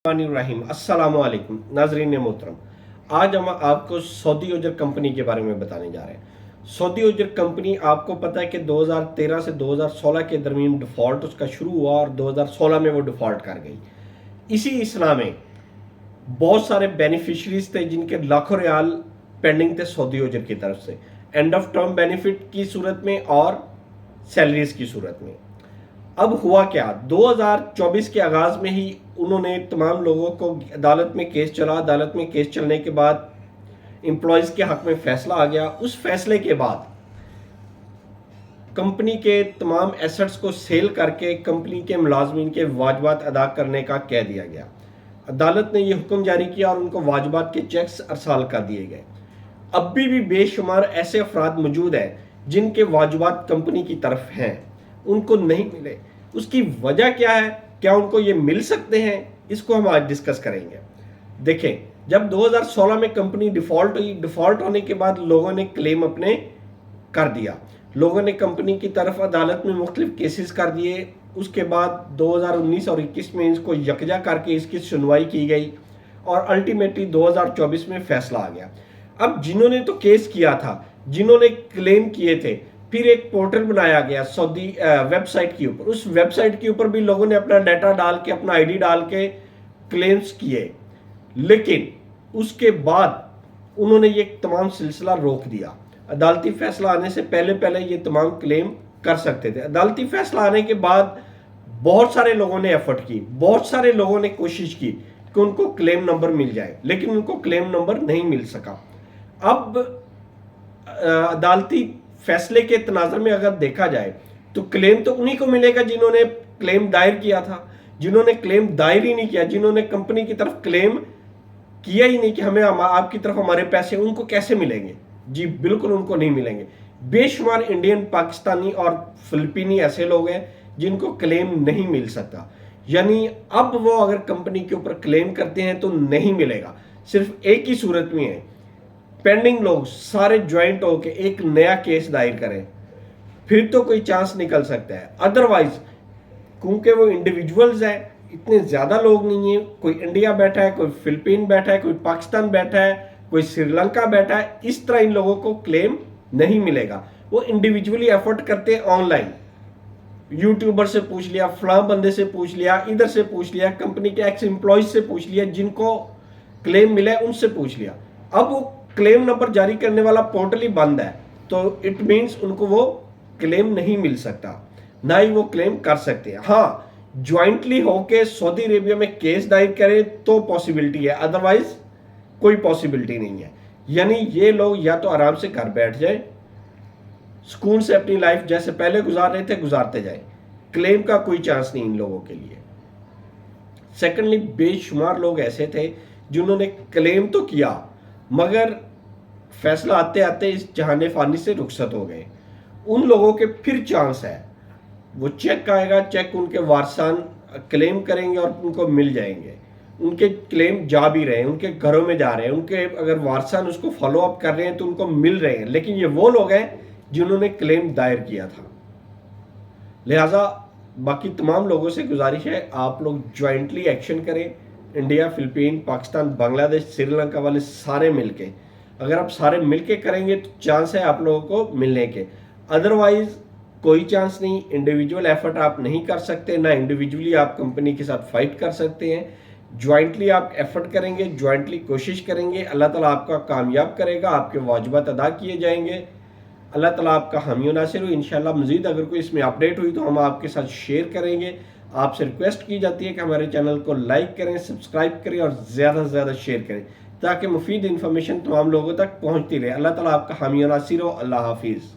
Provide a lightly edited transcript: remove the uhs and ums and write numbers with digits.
रहीम अस्सलाम वालेकुम नाजरीन मोहतरम। आज हम आपको सऊदी उजर कंपनी के बारे में बताने जा रहे हैं। सऊदी उजर कंपनी आपको पता है कि 2013 से 2016 के दरमियान डिफ़ॉल्ट उसका शुरू हुआ और 2016 में वो डिफ़ॉल्ट कर गई। इसी इसना में बहुत सारे बेनिफिशरीज थे जिनके लाखों रियाल पेंडिंग थे सऊदी उजर की तरफ से, एंड ऑफ टर्म बेनिफिट की सूरत में और सैलरीज की सूरत में। अब हुआ क्या, 2024 के आगाज में ही उन्होंने तमाम लोगों को अदालत में केस चला। अदालत में केस चलने के बाद एम्प्लॉयज के हक में फैसला आ गया। उस फैसले के बाद कंपनी के तमाम एसेट्स को सेल करके कंपनी के मुलाजमीन के वाजबात अदा करने का कह दिया गया। अदालत ने यह हुक्म जारी किया और उनको वाजबात के चेक्स अरसाल कर दिए गए। अब भी बेशुमार ऐसे अफराद मौजूद हैं जिनके वाजबात कंपनी की तरफ हैं, उनको नहीं मिले। उसकी वजह क्या है, क्या उनको ये मिल सकते हैं, इसको हम आज डिस्कस करेंगे। देखें, जब 2016 में कंपनी डिफ़ॉल्ट हुई, डिफ़ॉल्ट होने के बाद लोगों ने क्लेम अपने कर दिया। लोगों ने कंपनी की तरफ अदालत में मुख्तलिफ केसेस कर दिए। उसके बाद 2019 और 21 में इसको यकजा करके इसकी सुनवाई की गई और अल्टीमेटली 2024 में फैसला आ गया। अब जिन्होंने तो केस किया था, जिन्होंने क्लेम किए थे, फिर एक पोर्टल बनाया गया सऊदी वेबसाइट के ऊपर। उस वेबसाइट के ऊपर भी लोगों ने अपना डाटा डाल के, अपना आईडी डाल के क्लेम्स किए, लेकिन उसके बाद उन्होंने ये तमाम सिलसिला रोक दिया। अदालती फैसला आने से पहले पहले ये तमाम क्लेम कर सकते थे। अदालती फैसला आने के बाद बहुत सारे लोगों ने एफर्ट की, बहुत सारे लोगों ने कोशिश की कि उनको क्लेम नंबर मिल जाए, लेकिन उनको क्लेम नंबर नहीं मिल सका। अब अदालती फैसले के तनाज़ुर में अगर देखा जाए तो क्लेम तो उन्हीं को मिलेगा जिन्होंने क्लेम दायर किया था। जिन्होंने क्लेम दायर ही नहीं किया, जिन्होंने कंपनी की तरफ क्लेम किया ही नहीं कि हमें आपकी तरफ हमारे पैसे, उनको कैसे मिलेंगे? जी बिल्कुल उनको नहीं मिलेंगे। बेशुमार इंडियन, पाकिस्तानी और फिलिपीनी ऐसे लोग हैं जिनको क्लेम नहीं मिल सकता। यानी अब वो अगर कंपनी के ऊपर क्लेम करते हैं तो नहीं मिलेगा। सिर्फ एक ही सूरत में है, पेंडिंग लोग सारे ज्वाइंट होकर एक नया केस दायर करें, फिर तो कोई चांस निकल सकता है। अदरवाइज क्योंकि वो इंडिविजुअल्स हैं, इतने ज़्यादा लोग नहीं है, कोई इंडिया बैठा है, कोई फिलिपीन बैठा है, कोई पाकिस्तान बैठा है, कोई श्रीलंका बैठा है, इस तरह इन लोगों को क्लेम नहीं मिलेगा। वो इंडिविजुअली एफर्ट करते हैं ऑनलाइन, यूट्यूबर से पूछ लिया, फलां बंदे से पूछ लिया, इधर से पूछ लिया, कंपनी के एक्स एम्प्लॉयज से पूछ लिया, जिनको क्लेम मिला है उनसे पूछ लिया। अब वो क्लेम नंबर जारी करने वाला पोर्टल ही बंद है, तो इट मीन्स उनको वो क्लेम नहीं मिल सकता, ना ही वो क्लेम कर सकते हैं। हाँ, ज्वाइंटली होके सऊदी अरेबिया में केस दायर करें तो पॉसिबिलिटी है, अदरवाइज कोई पॉसिबिलिटी नहीं है। यानी ये लोग या तो आराम से घर बैठ जाए, सुकून से अपनी लाइफ जैसे पहले गुजार रहे थे गुजारते जाए, क्लेम का कोई चांस नहीं इन लोगों के लिए। सेकेंडली, बेशुमार लोग ऐसे थे जिन्होंने क्लेम तो किया मगर फैसला आते आते इस जहाने फानी से रुखसत हो गए। उन लोगों के फिर चांस है, वो चेक आएगा, चेक उनके वारसान क्लेम करेंगे और उनको मिल जाएंगे। उनके क्लेम जा भी रहे हैं, उनके घरों में जा रहे हैं, उनके अगर वारसान उसको फॉलो अप कर रहे हैं तो उनको मिल रहे हैं। लेकिन ये वो लोग हैं जिन्होंने क्लेम दायर किया था। लिहाजा बाकी तमाम लोगों से गुजारिश है, आप लोग ज्वाइंटली एक्शन करें। इंडिया, फिलिपीन, पाकिस्तान, बांग्लादेश, श्रीलंका वाले सारे मिलके, अगर आप सारे मिलके करेंगे तो चांस है आप लोगों को मिलने के, अदरवाइज कोई चांस नहीं। इंडिविजुअल एफर्ट आप नहीं कर सकते, ना इंडिविजुअली आप कंपनी के साथ फाइट कर सकते हैं। ज्वाइंटली आप एफर्ट करेंगे, ज्वाइंटली कोशिश करेंगे, अल्लाह ताला आपका कामयाब करेगा, आपके वाजिबात अदा किए जाएंगे। अल्लाह ताला आपका हामी नासिर हो। इंशाल्लाह मज़ीद अगर कोई इसमें अपडेट हुई तो हम आपके साथ शेयर करेंगे। आपसे रिक्वेस्ट की जाती है कि हमारे चैनल को लाइक करें, सब्सक्राइब करें और ज़्यादा से ज़्यादा शेयर करें ताकि मुफीद इन्फॉर्मेशन तमाम लोगों तक पहुँचती रहे। अल्लाह ताला आपका हामी नासिर हो। अल्लाह हाफिज़।